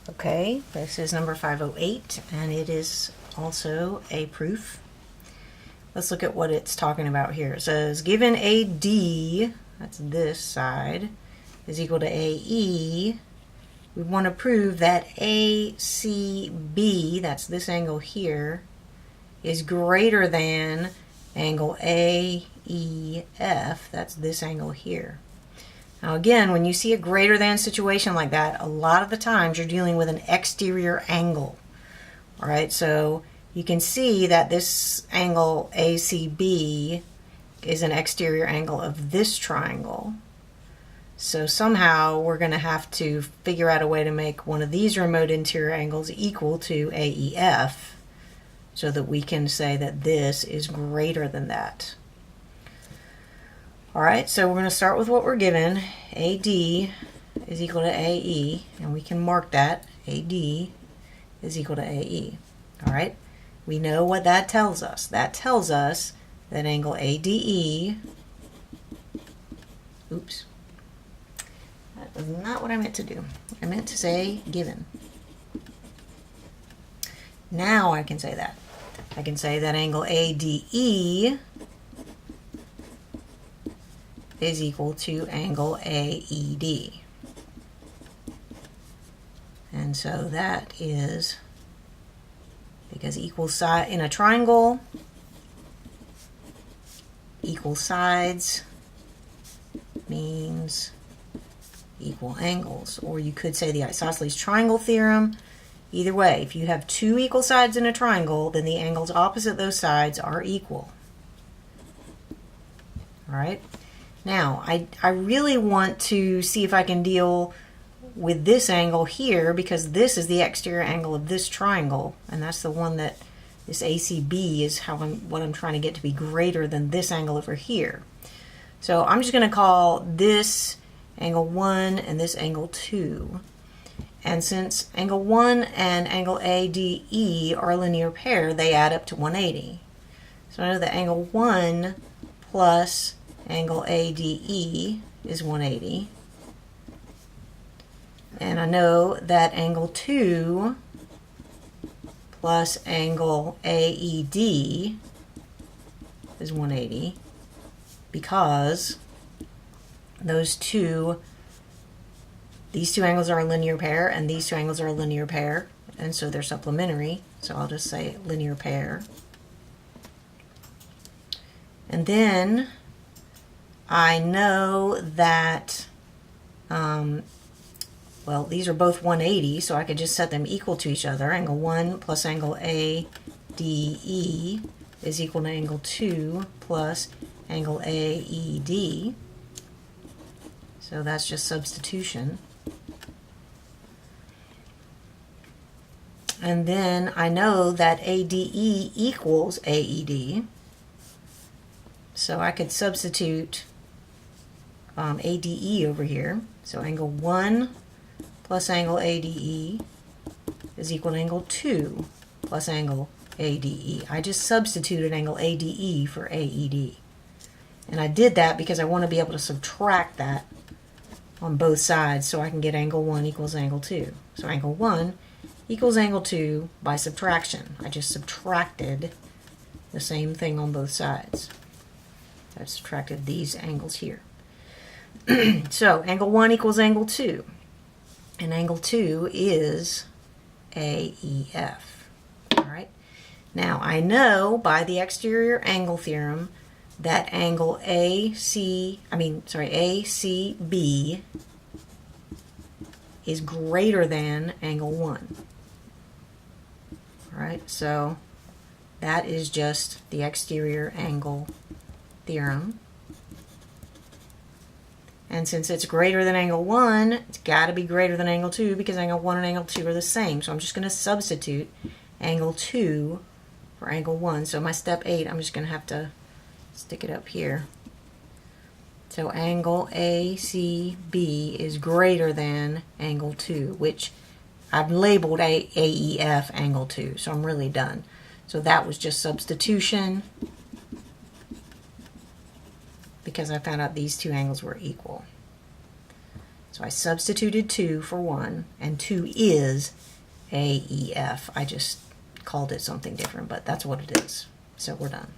Okay, this is number 508, and it is also a proof. Let's look at what it's talking about here. It says, given AD, that's this side, is equal to AE, we want to prove that ACB, that's this angle here, is greater than angle AEF, that's this angle here. Now again, when you see a greater than situation like that, a lot of the times you're dealing with an exterior angle. All right, so you can see that this angle ACB is an exterior angle of this triangle. So somehow we're going to have to figure out a way to make one of these remote interior angles equal to AEF so that we can say that this is greater than that. All right, so we're going to start with what we're given. AD is equal to AE, and we can mark that. AD is equal to AE. All right, we know what that tells us. That tells us that angle ADE, oops, that was not what I meant to do. I meant to say given. Now I can say that. I can say that angle ADE is equal to angle AED. And so that is, because equal side in a triangle, equal sides means equal angles. Or you could say the isosceles triangle theorem. Either way, if you have two equal sides in a triangle, then the angles opposite those sides are equal. All right? Now, I really want to see if I can deal with this angle here, because this is the exterior angle of this triangle, and that's the one that this ACB is what I'm trying to get to be greater than this angle over here. So I'm just going to call this angle 1 and this angle 2. And since angle 1 and angle ADE are a linear pair, they add up to 180. So I know that angle 1 plus angle ADE is 180. And I know that angle 2 plus angle AED is 180 because these two angles are a linear pair and these two angles are a linear pair, and so they're supplementary. So I'll just say linear pair. And then I know that, well, these are both 180, so I could just set them equal to each other. Angle 1 plus angle ADE is equal to angle 2 plus angle AED. So that's just substitution. And then I know that ADE equals AED. So I could substitute ADE over here. So angle 1 plus angle ADE is equal to angle 2 plus angle ADE. I just substituted angle ADE for AED. And I did that because I want to be able to subtract that on both sides so I can get angle 1 equals angle 2. So angle 1 equals angle 2 by subtraction. I just subtracted the same thing on both sides. I subtracted these angles here. So angle 1 equals angle 2. And angle 2 is AEF. All right. Now I know by the exterior angle theorem that angle ACB is greater than angle 1. All right. So that is just the exterior angle theorem. And since it's greater than angle 1, it's got to be greater than angle 2 because angle 1 and angle 2 are the same. So I'm just going to substitute angle 2 for angle 1. So my step 8, I'm just going to have to stick it up here. So angle ACB is greater than angle 2, which I've labeled AEF angle 2. So I'm really done. So that was just substitution, because I found out these two angles were equal. So So I substituted 2 for 1, and 2 is AEF. I just called it something different, but that's what it is. So we're done.